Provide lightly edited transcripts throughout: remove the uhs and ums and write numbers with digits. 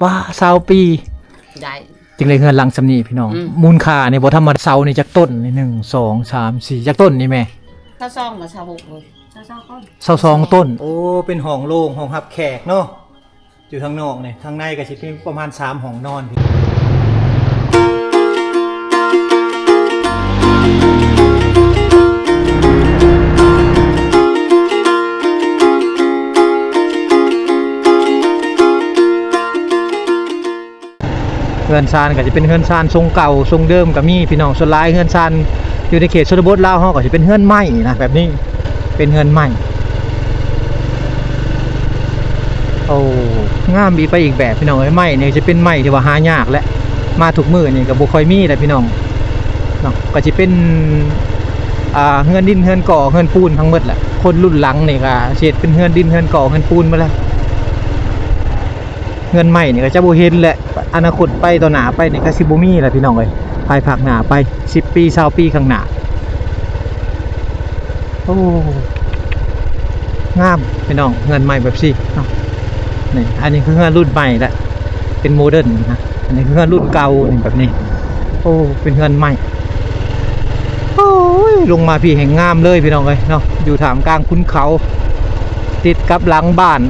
ว่า20 ปีได้จึงเลยเงินหลังสำนีพี่น้องมูลค่านี่บ่ธรรมดาเสานี่จากต้นนี่1 2 3 4จากต้นนี่แม่ถ้าซองมาชาวบุกเลย22ต้นโอ้เป็นห้องโล่งห้องรับแขกเนาะอยู่ทางนอกนี่ทางในก็สิเป็นประมาณ3ห้องนอนพี่เฮือนซานก็จะเป็นเฮือนซานทรงเก่าทรงเดิมก็มีพี่น้องส่วนหลายเฮือนซานอยู่ในเขตชนบทลาวเฮาก็จะเป็นเฮือนไม้นะแบบนี้เป็นเฮือนไม้โอ้งามอีไปอีกแบบพี่น้องไม้เนี่ยจะเป็นไม้ที่ว่าหายากและมาทุกมื้อนี่ก็บ่ค่อยมีแหละพี่น้องเนาะก็จะเป็นเฮือนดินเฮือนก่อเฮือนปูนทั้งหมดแหละคนรุ่นหลังนี่ก็เฮ็ดเป็นเฮือนดินเฮือนก่อเฮือนปูนมาแล้วเงินใหม่นี่ก็จะบ่เห็นแหละอนาคตไปต่อหน้าไปนี่ก็สิบ่มีแหละพี่น้องเอ้ยภายภาคหน้าไป10 ปี20 ปีข้างหน้าโอ้งามพี่น้องเงินใหม่แบบสิเนาะนี่อันนี้คือเงินรุ่นใหม่ละเป็นโมเดิร์นนะอันนี้คือเงินรุ่นเก่านี่แบบนี้โอ้เป็นเงินใหม่โอ้ยลงมาพี่แห่งงามเลยพี่น้องเอ้ยเนาะอยู่ท่ามกลางคุ้นเขาติดกับหลังบ้าน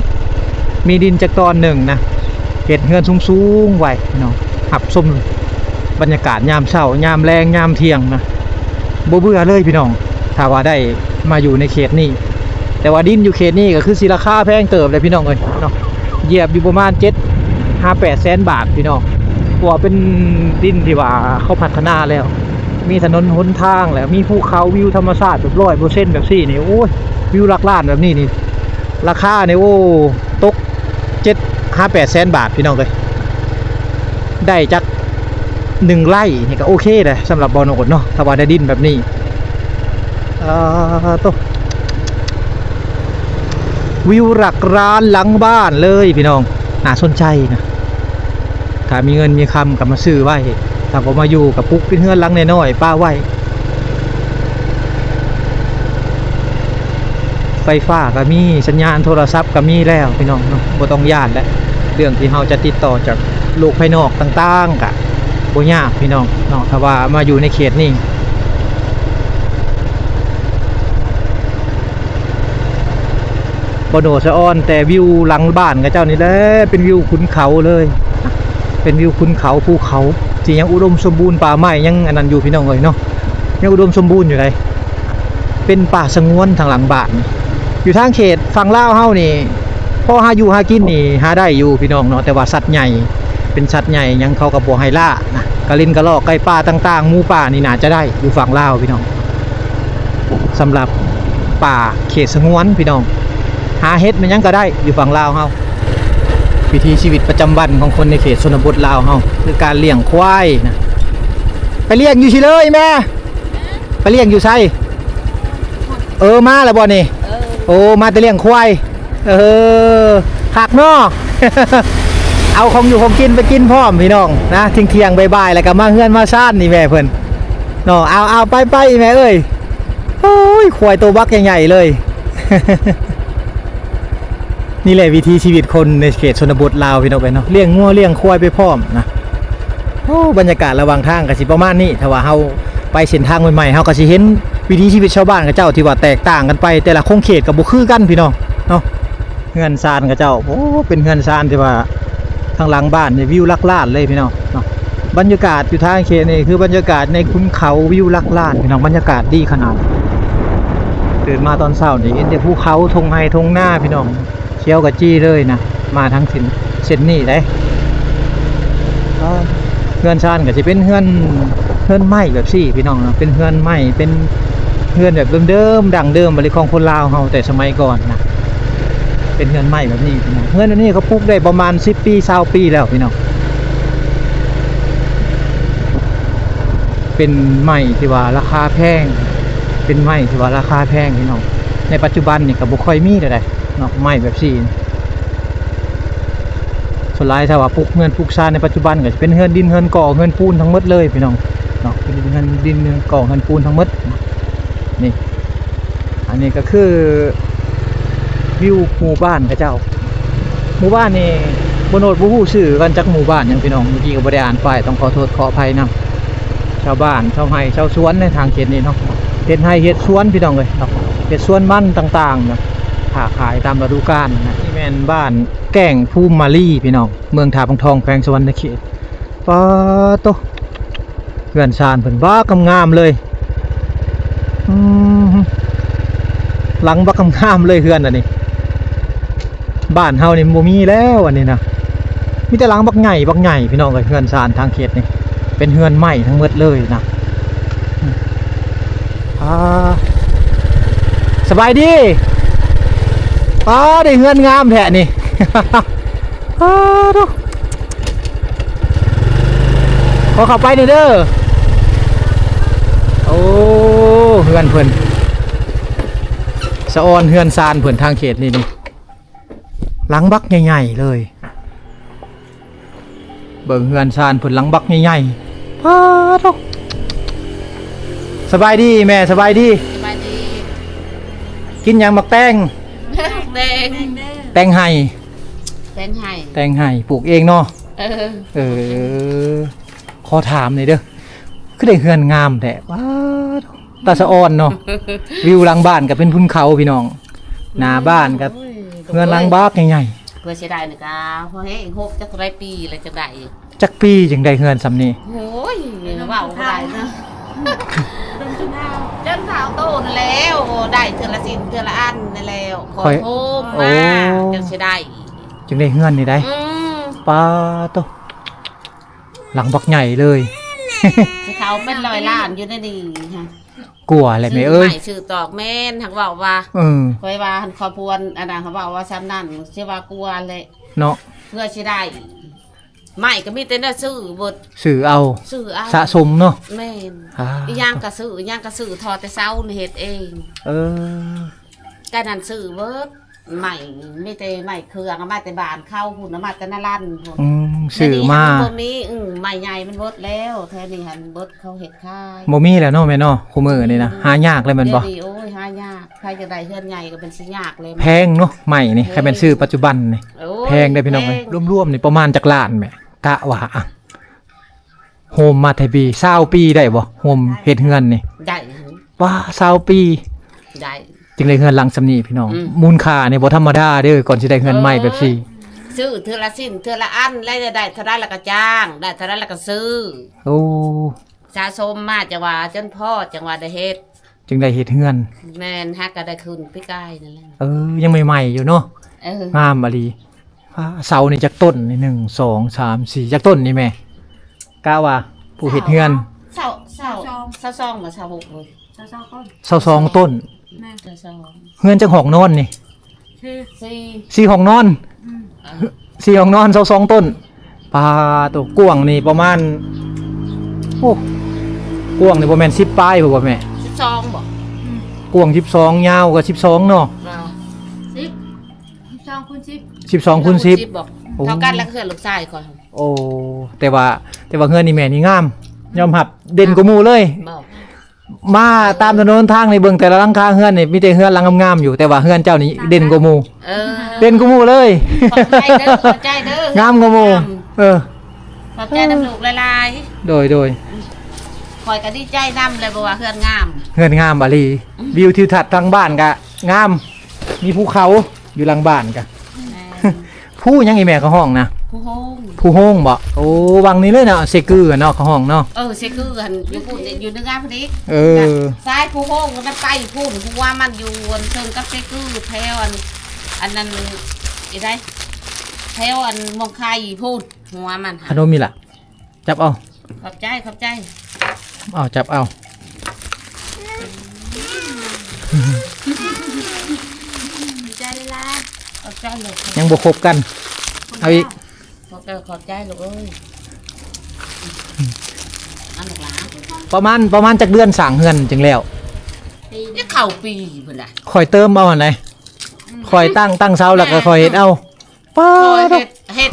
มีดินจักตอนหนึ่งนะเห็ดเฮือนสูงๆไว้พี่น้องหับชมบรรยากาศยามเช้ายามแรงยามเที่ยงนะบ่เบื่อเลยพี่น้องถ้าว่าได้มาอยู่ในเขตนี้แต่ว่าดินอยู่เขตนี้ก็คือสิราคาแพงเติบเลยพี่น้องเอ้ยเนาะเหยียบอยู่ประมาณ7-8 แสนบาทพี่น้องเพราะว่าเป็นดินที่ว่าเขาพัฒนาแล้วมีถนนหนทางแล้วมีภูเขาวิวธรรมชาติแบบ100%แบบซี่นี่โอ้ยวิวหลักล้านแบบนี้นี่ราคาเนี่ยโอ้ตก7-8 แสนบาทพี่น้องเลยได้จัก1 ไร่นี่ก็โอเคเลยสำหรับบอนอดเนาะถ้าว่าได้ดินแบบนี้ตัววิวหลักร้านหลังบ้านเลยพี่น้องน่าสนใจนะถ้ามีเงินมีคำกับมาซื้อไว้ถ้าผมมาอยู่กับปุ๊กเป็นเฮือนหลังน้อยๆป้าไว้ไฟฟ้าก็มีสัญญาณโทรศัพท์ก็มีแล้วพี่น้องเนาะบ่ต้องย่านแล้วเรื่องที่เราจะติดต่อจากโลกภายนอกต่างๆก็บ่ยากพี่น้องเนาะถ้าว่ามาอยู่ในเขตนี้บ่โดดสะอ้อนแต่วิวหลังบ้านกับเจ้านี่แหละเป็นวิวขุนเขาเลยเป็นวิวขุนเขาภูเขาที่ยังอุดมสมบูรณ์ป่าไม้ยังอันนั้นอยู่พี่น้องเอ้ยเนาะยังอุดมสมบูรณ์อยู่เลยเป็นป่าสงวนทางหลังบ้านอยู่ทางเขตฝั่งลาวเฮานี่พอหาอยู่หากินนี่หาได้อยู่พี่น้องเนาะแต่ว่าสัตว์ใหญ่เป็นสัตว์ใหญ่ยังเขากับบ่ให้ล่านะกะลินกะลอกไก่ป่าต่างๆหมูป่านี่น่าจะได้อยู่ฝั่งลาวพี่น้องสำหรับป่าเขตสงวนพี่น้องหาเฮ็ดมันยังก็ได้อยู่ฝั่งลาวเฮาวิถีชีวิตประจำวันของคนในเขตชนบทลาวเฮาคือการเลี้ยงควายนะไปเลี้ยงอยู่สิเลยแม่ไปเลี้ยงอยู่ไสมาแล้วบ่นี่โอ้มาแต่เลี้ยงควายหักเนาะ เอาของอยู่ของกินไปกินพร้อมพี่น้องนะเที่ยงบ่ายๆแล้วก็มาเฮือนมาซ่านนี่แม่เพิ่นเนาะเอาไปแม่เอ้ยโอ้ยควายตัวบักใหญ่ๆเลย นี่แหละวิถีชีวิตคนในเขตชนบทลาวพี่น้องไปเนาะเลี้ยงงัวเลี้ยงควายไปพร้อมนะโอ้บรรยากาศระหว่างทางก็สิประมาณนี้ถ้าว่าเฮาไปเส้นทางใหม่ๆเฮาก็สิเห็นวิถีชีวิตชาวบ้านกับเจ้าที่ว่าแตกต่างกันไปแต่ละคงเขตกับบ่คือกันพี่น้องเนาะเฮือนซานกับเจ้าโอ้เป็นเฮือนซานที่ว่าทางหลังบ้านนี่วิวลักลานเลยพี่น้องเนาะบรรยากาศอยู่ทางเขตนี่คือบรรยากาศในขุนเขาวิวลักลานพี่น้องบรรยากาศดีขนาดตื่นมาตอนเช้านี่เห็นแต่ภูเขาทงไฮทงหน้าพี่น้องเขียวกะจี้เลยนะมาทั้งเส้นนี้ได้เฮือนซานก็สิเป็นเฮือนไม้แบบซี่พี่น้องเป็นเฮือนไม้เป็นเฮือนแบบเดิมๆดังเดิมบริของคนลาวเฮาแต่สมัยก่อนนะเป็นเฮือนไม้แบบนี้พี่น้องเฮือนอันนี้เขาปลูกได้ประมาณ10 ปี20 ปีแล้วพี่น้องเป็นไม้ที่ว่าราคาแพงเป็นไม้ที่ว่าราคาแพงพี่น้องในปัจจุบันนี่ก็บ่ค่อยมีได้เนาะไม้แบบซี่ส่วนหลายถ้าว่าปลูกเฮือนปลูกซานในปัจจุบันก็จะเป็นเฮือนดินเฮือนก่อเฮือนปูนทั้งหมดเลยพี่น้องเนาะเป็นเฮือนดินเฮือนก่อเฮือนปูนทั้งหมดนี่อันนี้ก็คือวิวหมู่บ้านกับเจ้าหมู่บ้านนี่ บโนดบ่ฮู้ชื่อกันจักหมู่บ้านหยังพี่น้องเมื่อกี้ก็บ่ได้อ่านป้ายต้องขอโทษขออภัยนำชาวบ้านชาวไร่ชาวสวนในทางเขตนี้เนาะเฮ็ดไร่เฮ็ดสวนพี่น้องเอ้ยเนาะเฮ็ดสวนมันต่างๆเนาะค้าขายตามฤดูกาลนะนี่แม่นบ้านแก่งภูมิมาลีพี่น้องเมืองท่าพังทองแขวงสวรรณเขตปาโตเฮือนซานเพิ่นบ้างามๆเลยหลังบักงามๆเลยเฮือนอันนี้บ้านเฮานี่บ่มีแล้วอันนี้นะมีแต่หลังบักใหญ่พี่น้องเอ้ยเฮือนซานทางเขตนี่เป็นเฮือนใหม่ทั้งหมดเลยนะสบายดีได้เฮือนงามแท้นี่ ดูขอเข้าไปหน่อยเด้อโอ้เฮือนเพิ่นสะออนเฮือนซานเพิ่นทางเขตนี่หลังบักใหญ่ๆเลยเบิ่งเฮือนซานเพิ่นหลังบักใหญ่ๆดูสบายดีแม่สบายดี สบายดี กินหยังบักแตง แดง แตงไห้ แดงไห้ แตงไห้ปลูกเองเนาะ เออ ขอถามหน่อยเด้อคือได้เฮือนงามแท้ว้าตาสะออนเนาะ วิวหลังบ้านก็เป็นภูเขาพี่น้องหน้าบ้านก็เฮือนหลังบ้านใหญ่ เพื่อสิได้นี่ก็พอเฮ็ดหกจักไรปีเลยจังได๋ ๆจักปีจึงได้เฮือนสำนี้ โอ้ยเว้าบ่ได้นะจนเท้าโตนแล้วได้เทื่อละสินเทื่อละอันนั่นแล้วขอโทษมาจังสิได้ จึงได้เฮือนนี่ได้ป้าโตหลังบักใหญ่เลย สิเขาเป็นร้อยล้านอยู่ในนี่ฮะ กลัวอะไรไหมเอ้ย ชื่อตอกแม่นหักเว้าว่า คอยว่าขอพวนอันนั้นเขาบอกว่าซ้ำนั่นสิว่ากลัวเลย เนาะ เพื่อสิได้ไม่ก็มีแต่น่ะซื้อบท สื่อเอา ซื้อเอา สะสมเนาะ แม่น อ่า อีหย่างก็ซื้ออีหย่างก็ซื้อทอแต่เช้านี่เฮ็ดเอง เออ ก็นั่นซื้อเบิดใหม่มีแต่ใหม่เครื่องเอามาแต่บ้านเข้าหุ่นเอามาแต่นาลั่นพุ่น สื่อมา บ่มีใหม่ใหญ่มันเบิดแล้วแท้นี่หันเบิดเขาเฮ็ดขาย บ่มีแล้วเนาะแม่เนาะคู่มือนี่นะหายากเลยแมันบ่ เดี๋ยวนี้โอ้ยหายากใครจะได้เฮือนใหญ่ก็เป็นสิยากเลย แพงเนาะใหม่นี่ใครเป็นซื้อปัจจุบันนี่ โอ้ย แพงได้พี่น้องเอ้ยรวมๆนี่ประมาณจักล้านแหม่กะว่าอะโฮมมาไทยปี20ปีได้บ่โฮมเฮ็ดเฮือนนี่ ได้ ว้า20ปี ได้ จึงได้เฮือนหลังสำนี้พี่น้อง อืม มูลค่านี่บ่ธรรมดาเด้อก่อนสิได้เฮือนใหม่แบบนี้ ซื้อเทือละสิ้นเทือละอันแล้วจะได้เท่าไรแล้วก็จ้าง ได้เท่าไรแล้วก็ซื้อ โอ้ สะสมมาจังหว่าจนพ่อจังหว่าได้เฮ็ด จึงได้เฮ็ดเฮือน แม่นฮักก็ได้คืนพี่กายนั่นแหละ ยังใหม่ๆอยู่เนาะ เออง ามอะลีเสานี่จักต้นนี่1 2 3 4จักต้นนี่แม่กะว่าผู้เฮ็ดเฮือน เศร้าซองมาเศร้าหกเลย 22ต้น เศร้าซอง เฮือนจังห้องนอนนี่ สี่ 4ห้องนอน4ห้องนอน22ต้นปลาตัวกว้างนี่ประมาณโอ้กว้างนี่บ่แม่น10ปลายบ่แม่ 12บอก กว้าง12ยาวก็12เนาะ เรา 12คูณ10 บอก โอ้ เท่ากันแล้วก็คือลูกชายก่อน โอ้แต่ว่าเฮือนนี่แม่นี่งามยอมรับเด่นกว่าหมู่เลย บอก มาตามถนนทางในเบิ่งแต่ละหลังคาเฮือนนี่มีแต่เฮือนหลังงามๆอยู่แต่ว่าเฮือนเจ้านี่เด่นกว่าหมู่ เออ เด่นกว่าหมู่เลย ขอบใจเด้อขอบใจเด้อง ามกว่าหมู่เออ ขอบใจน้ำลูกละลาย โดย คอยก็ดีใจนำเลยบอกว่าเฮือนงาม เฮือนงามอะลีวิวทิวทัศน์ทางบ้านก็งามมีภูเขาอยู่หลังบ้านก็ ผู้ยังอีแม่เขาห้องนะ ผู้โฮง ผู้ห้องบ่โอ้วังนี้เลยเนาะเซกือเนาะเขาห้องเนาะ เซคือกันอยู่พูดอยู่ในงานพอดี เออ ซ้ายผู้โฮงมันใกล้พูดผู้ว่ามันอยู่อันเชิงกับเซคือแถวอันนั้นอีได้แถวอันมองไข่พูดหัวมัน ขนมมีล่ะจับเอา ขอบใจ เอาจับเอา ใจเลยล่ะขอบใจลูก ยังบ่ครบกันเอาอีก ขอบใจลูกเอ้ยอันหนึ่งล้าน ประมาณจักเดือนสร้างเฮือนจึงแล้ว นี่เข่าปีพุ่นน่ะ คอยเติมเอาอันไหนคอยตั้งเสาแล้วก็คอยเฮ็ดเอาป้า โอ้ย ด เฮ็ด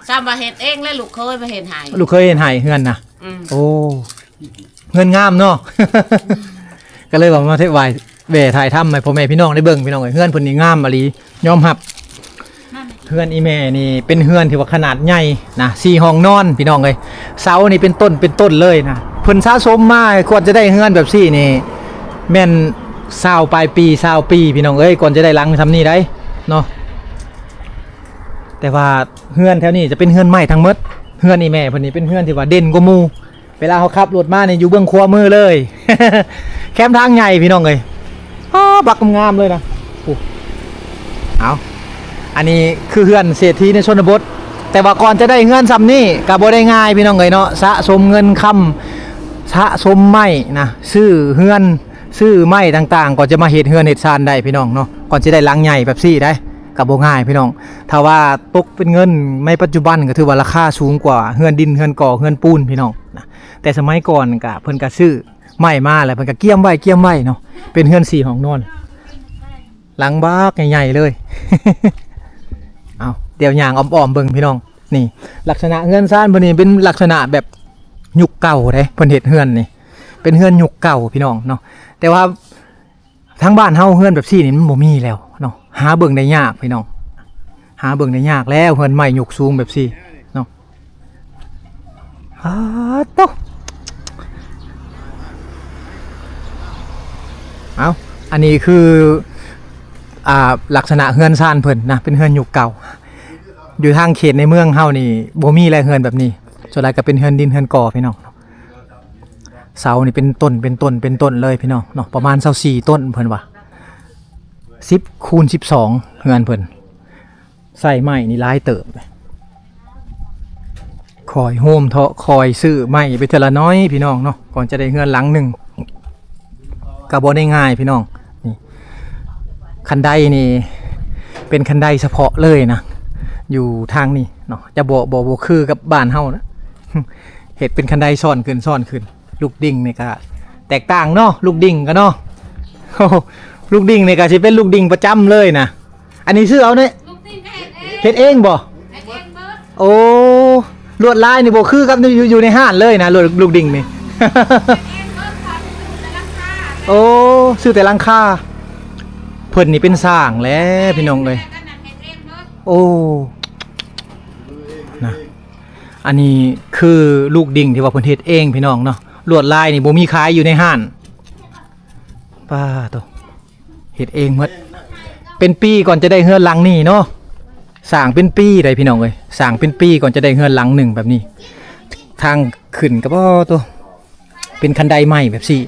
ซ้ำมาเฮ็ดเองแล้วลูกเคยมาเฮ็ดให้ ลูกเคยเห็นให้เฮือนนะ อืม โอ้เงินงามเนาะ ก็เลยบอกมาเทศวายเบถ่ายทำให้พ่อแม่พี่น้องได้เบิ่งพี่น้องเอ้ยเฮือนเพิ่นนี่งามอะลียอมรับ เฮือนอีแม่นี่เป็นเฮือนที่ว่าขนาดใหญ่นะ4ห้องนอนพี่น้องเอ้ยเสานี่เป็นต้นเลยนะเพิ่นสะสมมาก่อนจะได้เฮือนแบบซี่นี่แม่น20ปลายปี20ปีพี่น้องเอ้ยก่อนจะได้หลังทำนี่ได้เนาะแต่ว่าเฮือนแถวนี้จะเป็นเฮือนใหม่ทั้งหมดเฮือนอีแม่เพิ่นนี่เป็นเฮือนที่ว่าเด่นกว่าหมู่เวลาเขาขับรถมาเนี่ยอยู่เบื้องขวามือเลย แคมทางใหญ่พี่น้องเอ้ยบักงามเลยนะเอาอันนี้คือเฮือนเศรษฐีในชนบทแต่ว่าก่อนจะได้เฮือนซ้ำนี่ก็บ่ได้ง่ายพี่น้องเอ้ยเนาะสะสมเงินคำสะสมไม้นะซื้อเฮือนซื้อไม้ต่างๆก่อนจะมาเฮ็ดเฮือนเฮ็ดซานได้พี่น้องเนาะก่อนจะได้หลังใหญ่แบบซี่ได้ก็บ่ง่ายพี่น้องถ้าว่าตกเป็นเงินในปัจจุบันก็ถือว่าราคาสูงกว่าเฮือนดินเฮือนก่อเฮือนปูนพี่น้องนะแต่สมัยก่อนก็เพิ่นก็ซื้อไม้มาแล้วเพิ่นก็เกี่ยมไว้เนาะเป็นเฮือน4ห้องนอนหลังบักใหญ่ๆเลย เอาเดี๋ยวย่างอ้อมๆเบิ่งพี่น้องนี่ลักษณะเฮือนซ่านเพิ่นนี่เป็นลักษณะแบบยุคเก่าเด้เพิ่นเฮ็ดเฮือนนี่เป็นเฮือนยุคเก่าพี่น้องเนาะแต่ว่าทั้งบ้านเฮาเฮือนแบบซี่นี่มันบ่มีแล้วเนาะหาเบิ่งได้ยากพี่น้องหาเบิ่งได้ยากแล้วเฮือนใหม่ยุคสูงแบบซี่เนาะโตเอาอันนี้คือลักษณะเฮือนซ่านเพิ่นนะเป็นเฮือนยุคเก่าอยู่ทางเขตในเมืองเฮานี่บ่มีอะไรเฮือนแบบนี้ส่วนใหญ่ก็เป็นเฮือนดินเฮือนก่อพี่น้องเสานี่เป็นต้นเลยพี่น้องเนาะประมาณ24ต้นเพิ่นว่า10 คูณ 12เฮือนเพิ่นใส่ไม้นี่หลายเติบคอยโฮมเถาะคอยซื้อไม้ไปเทอละน้อยพี่น้องเนาะก่อนจะได้เฮือนหลังหนึงก็บ่ได้ง่ายพี่น้องนี่คันไดนี่เป็นคันไดเฉพาะเลยนะอยู่ทางนี้เนาะจะบ่คือกับบ้านเฮานะ เห็ดเป็นคันไดซ่อนขึ้นลูกดิ่งนี่ก็แตกต่างเนาะลูกดิ่งกันเนาะ ลูกดิ่งนี่ก็สิเป็นลูกดิ่งประจำเลยนะอันนี้ซื้อเอาเนี่ยเฮ็ดเองบ่โอ้ลวดลายนี่บ่คือกับอยู่ในห้างเลยนะลูกดิ่งนี่ โอ้ซื้อแต่หลังคาเพิ่นนี่เป็นสร้างแล้วพี่น้องเลยโอ้นะอันนี้คือลูกดิ่งที่ว่าเพิ่นเฮ็ดเองพี่น้องเนาะลวดลายนี่บ่มีขายอยู่ในห้างป้าโตเฮ็ดเองหมดเป็นปีก่อนจะได้เฮือนหลังนี่เนาะสร้างเป็นปีได้พี่น้องเอ้ยสร้างเป็นปีก่อนจะได้เฮือนหลังหนึ่งแบบนี้ทางขึ้นก็บ่ตัวเป็นคันไดใหม่แบบซี่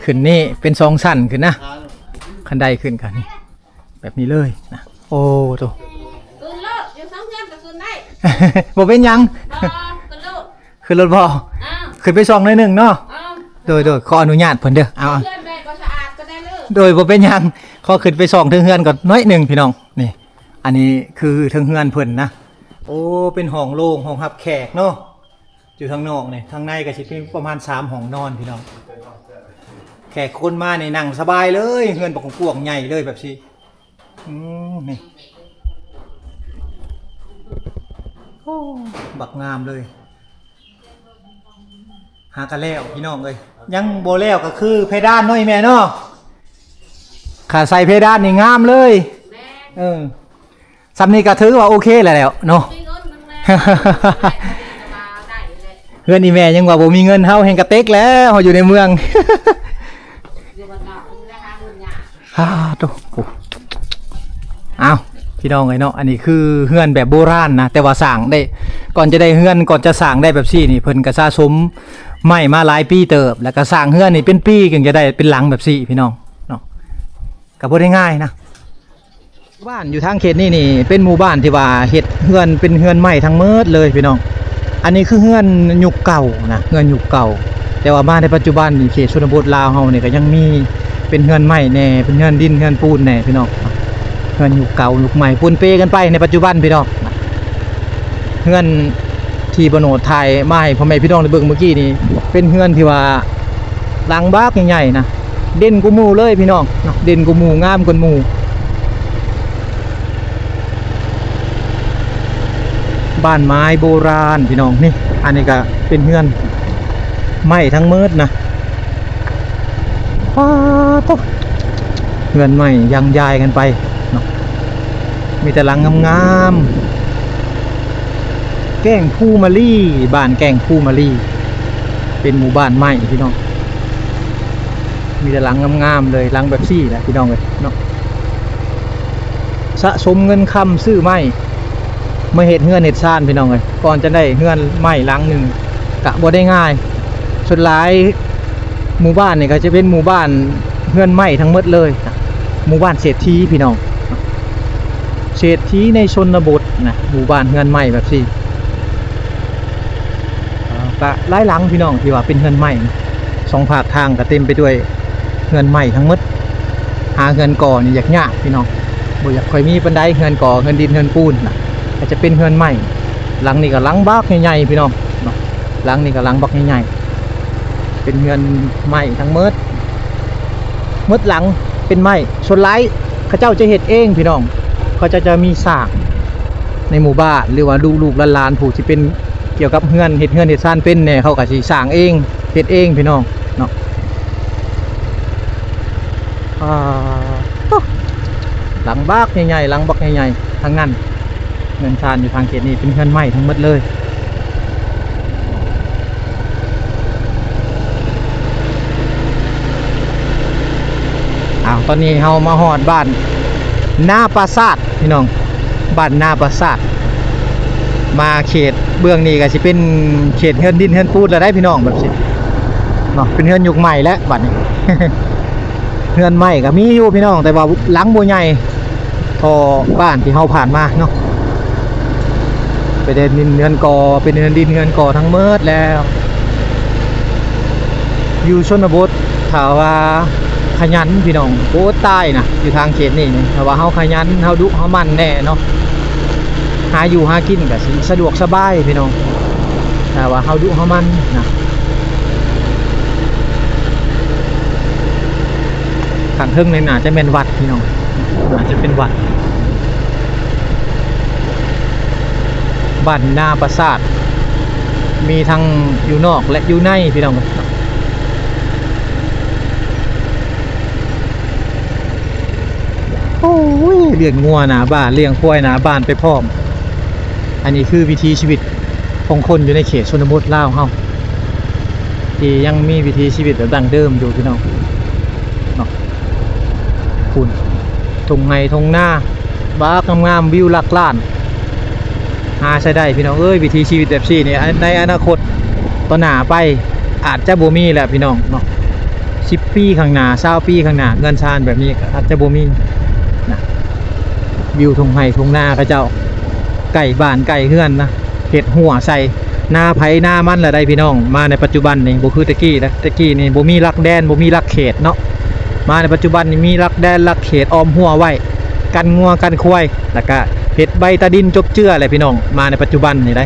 ขึ้นนี่เป็น2ชั้นขึ้นนะคันไดขึ้นกันนี่แบบนี้เลยนะโอ้โตบ่เป็นยังขึ้นรถบ่ขึ้นไป2หน่อยนึงเนาะโดยขออนุญาตเพิ่นเด้อเอาโดยบ่เป็นยังขอขึ้นไป2ถึงเฮือนก่อนน้อยนึงพี่น้องนี่อันนี้คือถึงเฮือนเพิ่นนะโอ้เป็นห้องโล่งห้องรับแขกเนาะอยู่ทางนอกนี่ทางในก็สิเป็นประมาณ3ห้องนอนพี่น้องแขกคนมานี่นั่งสบายเลยเฮือนบักกวางใหญ่เลยแบบซี่นี่โอ้บักงามเลยหากันแล้วพี่น้องเอ้ยยังบ่แล้วก็คือเพดานน้อยแม่เนาะขาใส่เพดานนี่งามเลยสำนี้ก็ถือว่าโอเคแล้วเนาะ เฮือนอีแม่ยังว่าบ่มีเงินเฮาแห่งกระเต็กแล้วเฮาอยู่ในเมืองโตอ้าวพี่น้องเอ้ยเนาะอันนี้คือเฮือนแบบโบราณนะแต่ว่าสร้างได้ก่อนจะได้เฮือนก่อนจะสร้างได้แบบซี่นี่เพิ่นก็สะสมไม้มาหลายปีเติบแล้วก็สร้างเฮือนนี่เป็นปีจึงจะได้เป็นหลังแบบซี่พี่น้องเนาะก็บ่ได้ง่ายนะบ้านอยู่ทางเขตนี่เป็นหมู่บ้านที่ว่าเฮ็ดเฮือนเป็นเฮือนไม้ทั้งหมดเลยพี่น้องอันนี้คือเฮือนยุคเก่านะเฮือนยุคเก่าแต่ว่ามาในปัจจุบันนี่เขตชนบทลาวเฮานี่ก็ยังมีเป็นเฮือนไม้แน่เป็นเฮือนดินเฮือนปูนแน่พี่น้องเฮือนยุคเก่ายุคใหม่ปนเปกันไปในปัจจุบันพี่น้องเฮือนที่บโนดถ่ายมาให้พ่อแม่พี่น้องได้เบิ่งเมื่อกี้นี่เป็นเฮือนที่ว่าหลังบักใหญ่ๆนะเด่นกว่าหมู่เลยพี่น้องเด่นกว่าหมู่งามกว่าหมู่บ้านไม้โบราณพี่น้องนี่อันนี้ก็เป็นเฮือนไม้ทั้งมืดนะป้าตุ๊กเฮือนไม้ยังยายกันไปเนาะ มีแต่หลังงามๆแก้งผู้มะลี่บ้านแก้งผู้มะลี่เป็นหมู่บ้านใหม่พี่น้องมีแต่หลังงามๆเลยหลังแบบซี่แหละพี่น้องเลยเนาะสะสมเงินคำซื้อไม้มาเฮ็ดเฮือนเฮ็ดซ่านพี่น้องเลยก่อนจะได้เฮือนไม้หลังหนึ่งกะบ่ได้ง่ายสุดท้ายหมู่บ้านนี่ก็จะเป็นหมู่บ้านเฮือนไม้ทั้งหมดเลยหมู่บ้านเศรษฐีพี่น้องเศรษฐีในชนบทนะหมู่บ้านเฮือนไม้แบบซี่ก็หลายหลังพี่น้องที่ว่าเป็นเฮือนไม้สองภาคทางก็เต็มไปด้วยเฮือนไม้ทั้งหมดหาเฮือนก่อนี่ยากๆพี่น้องบ่อยากค่อยมีปานใดเฮือนก่อเฮือนดินเฮือนปูนน่ะก็จะเป็นเฮือนไม้หลังนี้ก็หลังบักใหญ่ๆพี่น้องเนาะหลังนี้ก็หลังบักใหญ่ๆเป็นเฮือนไม้ทั้งหมดหลังเป็นไม้ส่วนหลายเขาเจ้าจะเฮ็ดเองพี่น้องเขาจะมีสร้างในหมู่บ้านหรือว่าลูกๆหลานๆผู้ที่เป็นเกี่ยวกับเฮือนเฮ็ดซ่านเป็นเนี่ยเขาก็สิสร้างเองเฮ็ดเองพี่น้องเนาะหลังบักใหญ่ๆหลังบักใหญ่ๆทั้งนั้นเงินชานอยู่ทางเขตนี้เป็นเฮือนไม้ทั้งหมดเลยตอนนี้เฮามาฮอดบ้านนาปราสาทพี่น้องบ้านนาปราสาทมาเขตเบื้องนี้ก็สิเป็นเขตเฮือนดินเฮือนปูนแล้วได้พี่น้องแบบสิเนาะเป็นเฮือนยุคใหม่แล้วบัดนี้ เฮือนใหม่ก็มีอยู่พี่น้องแต่ว่าหลังบ่ใหญ่พอบ้านที่เฮาผ่านมาเนาะเป็นดินเฮือนก่อเป็นเฮือนดินเฮือนก่อทั้งหมดแล้วอยู่ชนบทถ้าว่าขยันพี่น้องโอ้ใต้นะอยู่ทางเขตนี่แต่ว่าเฮาขยันเฮาดุเฮามันแน่เนาะหาอยู่หากินก็สิสะดวกสบายพี่น้องแต่ว่าเฮาดุเฮามันนะข้างเทิงในน่าจะเป็นวัดพี่น้องน่าจะเป็นวัดบ้านนาปราสาทมีทั้งอยู่นอกและอยู่ในพี่น้องโอ้ยเลี้ยงงัวหนาบ้านเลี้ยงควายหนาบ้านไปพร้อมอันนี้คือวิถีชีวิตของคนอยู่ในเขตชนบทลาวเฮาที่ยังมีวิถีชีวิตแบบดั้งเดิมอยู่พี่น้องเนาะคุณทงไห้ทงหน้าบ้างามๆวิวหลักล้านหาใช้ได้พี่น้องเอ้ยวิถีชีวิตแบบนี้เนี่ยในอนาคตต่อหน้าไปอาจจะบ่มีแหละพี่น้องเนาะ10 ปีข้างหน้า20 ปีข้างหน้าเงินชานแบบนี้อาจจะบ่มีวิวทงไห้ทงหน้าเขาเจ้าไก่บ้านไก่เฮือนนะเห็ดหัวใส่หน้าไผหน้ามันละได้พี่น้องมาในปัจจุบันนี่บ่คือตะกี้นะตะกี้นี่บ่มีรักแดนบ่มีรักเขตเนาะมาในปัจจุบันนี่มีรักแดนรักเขตออมหัวไว้กันงัวกันควายแล้วก็เห็ดใบตาดินจบเจืออะไรพี่น้องมาในปัจจุบันนี่ได้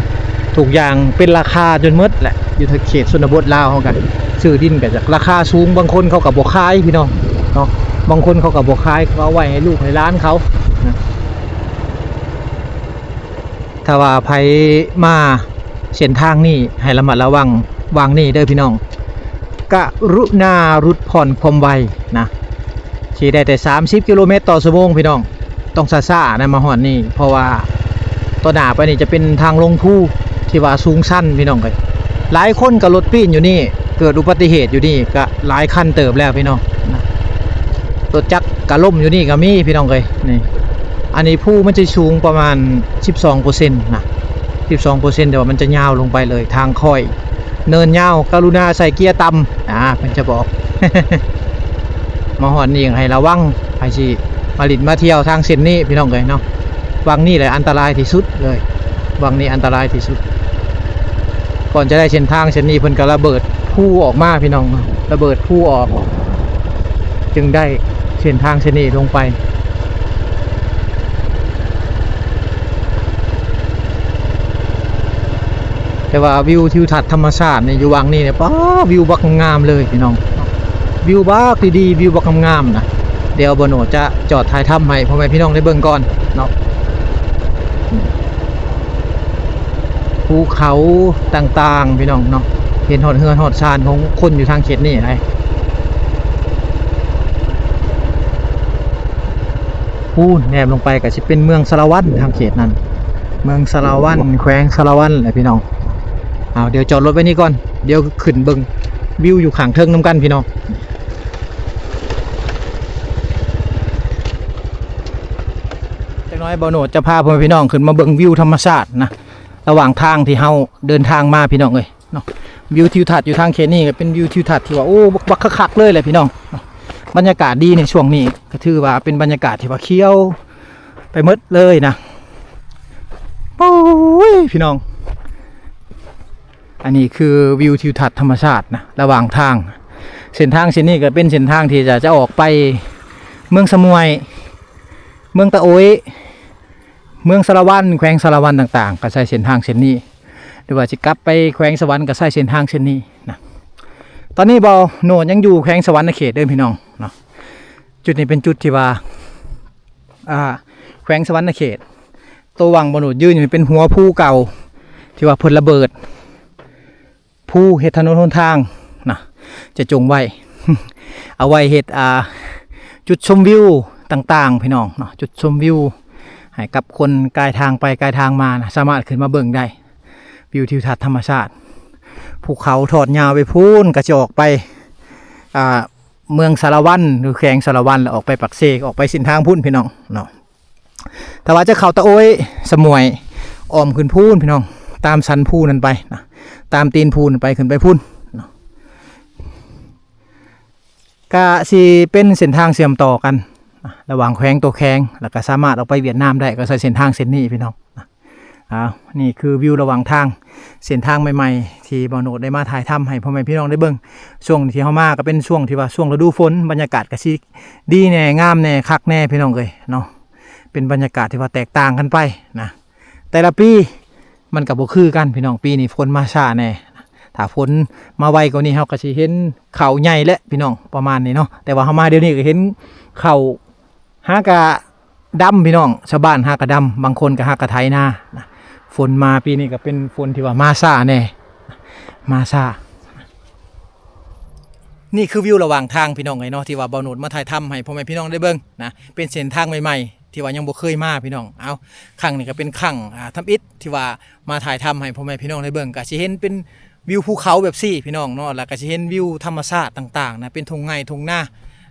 ทุกอย่างเป็นราคาจนหมดแหละอยู่ทางเขตชนบทลาวเฮากันซื้อดินก็จากราคาสูงบางคนเขาก็บ่ขายพี่น้องเนาะบางคนเขาก็บ่ขายเขาเอาไว้ให้ลูกให้หลานเขานะถ้าว่าไผมาเส้นทางนี้ให้ระมัดระวังวางนี่เด้อพี่น้องกรุณารุดผ่อนความไวนะขี่ได้แต่30 กิโลเมตรต่อชั่วโมงพี่น้องต้องซ่าๆนะมาฮอดนี่เพราะว่าต่อหน้าไปนี่จะเป็นทางลงภูที่ว่าสูงชันพี่น้องเอ้ยหลายคนก็รถปีนอยู่นี่เกิดอุบัติเหตุอยู่นี่ก็หลายคันเติบแล้วพี่น้องรถจักรก็ล้มอยู่นี่ก็มีพี่น้องเอ้ยนี่อันนี้ภูมันจะสูงประมาณ 12% นะ 12% แต่ว่ามันจะยาวลงไปเลยทางค่อยเนินยาวกรุณาใส่เกียร์ต่ำมันจะบอก มาหอดนี่ให้ระวังไปสิมาลิดมาเที่ยวทางเส้นนี้พี่น้องเลยเนาะวังนี่แหละอันตรายที่สุดเลยวังนี้อันตรายที่สุดก่อนจะได้เส้นทางเส้นนี้เพิ่นก็ระเบิดภูออกมาพี่น้องระเบิดภูออกจึงได้เส้นทางเส้นนี้ลงไปแต่ว่าวิวทิวทัศน์ธรรมชาติในอยู่วังนี่เนี่ยป้าวิวบักงามเลยพี่น้องวิวบักดีๆวิวบักงามนะเดี๋ยวบโนจะจอดถ่ายทำให้พ่อแม่พี่น้องได้เบิ่งก่อนเนาะภูเขาต่างๆพี่น้องเนาะเห็นหอดเฮือนหอดชานของคนอยู่ทางเขตนี่ไง พูนแนมลงไปก็สิเป็นเมืองสารวัตรทางเขตนั้นเมืองสารวัตรแขวงสารวัตรแหละพี่น้องเอาเดี๋ยวจอดรถไว้นี่ก่อนเดี๋ยวขึ้นเบิ่งวิวอยู่ข้างเทิงน้ำกันพี่น้องจักหน้อยบ่โนดจะพาพ่อแม่พี่น้องขึ้นมาเบิ่งวิวธรรมชาตินะระหว่างทางที่เฮาเดินทางมาพี่น้องเอ้ยเนาะวิวทิวทัศน์อยู่ทางเขตนี้ก็เป็นวิวทิวทัศน์ที่ว่าโอ้บักคักๆเลยแหละพี่น้องบรรยากาศดีในช่วงนี้ก็ถือว่าเป็นบรรยากาศที่ว่าเขียวไปหมดเลยนะโอ้ยพี่น้องอันนี้คือวิวทิวทัศน์ธรรมชาตินะระหว่างทางเส้นทางเส้นนี้ก็เป็นเส้นทางที่จะออกไปเมืองสมวยเมืองตะโอยเมืองสารวัตรแขวงสารวัตรต่างๆก็ใช้เส้นทางเส้นนี้หรือว่าจะกลับไปแขวงสวรรค์ก็ใช้เส้นทางเส้นนี้นะตอนนี้บอโนดยังอยู่แขวงสวรรค์เขตเดิมพี่น้องเนาะจุดนี้เป็นจุดที่ว่าแขวงสวรรค์เขตตัววังบอโนดยืนอยู่เป็นหัวภูเก่าที่ว่าเพิ่นระเบิดภูเฮ็ดถนนหนทางนะจะจงไว้ เอาไว้เฮ็ดจุดชมวิวต่างๆพี่น้องเนาะจุดชมวิวให้กับคนกายทางไปกายทางมานะสามารถขึ้นมาเบิ่งได้วิวทิวทัศน์ธรรมชาติภูเขาทอดยาวไปพูนกระจอกไปเมืองสารวัตรหรือแขวงสารวัตรแล้วออกไปปักเสกออกไปเส้นทางพุ่นพี่น้องเนาะแต่ว่าจะเข้าตะโอยสมวยอ้อมขึ้นพูนพี่น้องตามสันพูนั่นไปนะตามตีนพูนไปขึ้นไปพุ่นเนาะก็สิเป็นเส้นทางเชื่อมต่อกันระหว่างแขวงตัวแขวงแล้วก็สามารถออกไปเวียดนามได้ก็ใช้เส้นทางเส้นนี้พี่น้องนี่คือวิวระหว่างทางเส้นทางใหม่ๆที่บ่าวโนดได้มาถ่ายทำให้พ่อแม่พี่น้องได้เบิ่งช่วงที่เฮามาก็เป็นช่วงที่ว่าช่วงฤดูฝนบรรยากาศก็สิดีแน่งามแน่คักแน่พี่น้องเอ้ยเนาะเป็นบรรยากาศที่ว่าแตกต่างกันไปนะแต่ละปีมันก็บ่คือกันพี่น้องปีนี้ฝนมาช้าแน่ถ้าฝนมาไวกว่านี้เฮาก็สิเห็นเขาใหญ่และพี่น้องประมาณนี้เนาะแต่ว่าเฮามาเดี๋ยวนี้ก็เห็นเขาหากะดำพี่น้องชาวบ้านหากะดำบางคนก็หากะไถนานะฝนมาปีนี้ก็เป็นฝนที่ว่ามาซ่าแน่มาซ่านี่คือวิวระหว่างทางพี่น้องไงเนาะที่ว่าบ่าวโนดมาถ่ายทำให้พ่อแม่พี่น้องได้เบิ่งนะเป็นเส้นทางใหม่ๆที่ว่ายังบ่เคยมาพี่น้องเอาครั้งนี้ก็เป็นครั้งทำอิฐที่ว่ามาถ่ายทำให้พ่อแม่พี่น้องได้เบิ่งก็สิเห็นเป็นวิวภูเขาแบบซี่พี่น้องเนาะแล้วก็สิเห็นวิวธรรมชาติต่างๆนะเป็นทุ่งไร่ทุ่งนา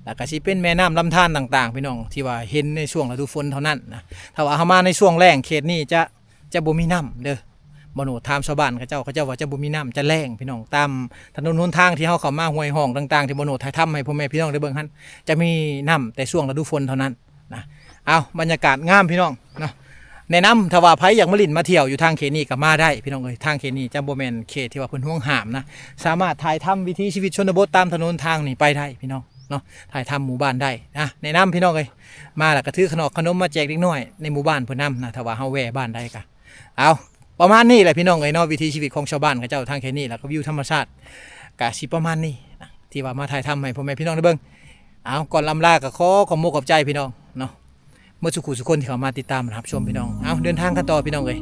แล้วก็สิเป็นแม่น้ำลำธารต่างๆพี่น้องที่ว่าเห็นในช่วงฤดูฝนเท่านั้นนะถ้าว่าเฮามาในช่วงแล้งเขตนี้จะบ่มีน้ำเด้อบ่โนดถามชาวบ้านเขาเจ้าว่าจะบ่มีน้ำจะแล้งพี่น้องตามถนนหนทางที่เฮาเข้ามาห้วยห้องต่างๆที่บ่โนดถ่ายทำให้พ่อแม่พี่น้องได้เบิ่งหั่นจะมีน้ำแต่ช่วงฤดูฝนเท่านั้นนะเอาบรรยากาศงามพี่น้องเนาะแนะนำถ้าว่าไผอยากมาลิ้นมาเที่ยวอยู่ทางเขตนี้ก็มาได้พี่น้องเอ้ยทางเขตนี้จะบ่แม่นเขตที่ว่าเพิ่นห่วงห้ามนะสามารถถ่ายทำวิถีชีวิตชนบทตามถนนทางนี้ไปได้พี่น้องเนาะถ่ายทำหมู่บ้านได้นะแนะนำพี่น้องเอ้ยมาแล้วก็ถือขนมมาแจกเด็กน้อยในหมู่บ้านเพิ่นนำนะถ้าว่าเฮาแวะบ้านได้ก็เอาประมาณนี้แหละพี่น้องเอ้ยเนาะวิถีชีวิตของชาวบ้านเขาเจ้าทางเขตนี้แล้วก็วิวธรรมชาติก็สิประมาณนี้นะที่ว่ามาถ่ายทำให้พ่อแม่พี่น้องได้เบิ่งเอาก่อนลำลาก็ขอมกขอบใจพี่น้องเนาะเมื่อสุขุสุคนที่เขามาติดตามนะครับชมพี่น้องเอาเดินทางกันต่อพี่น้องเอ้ย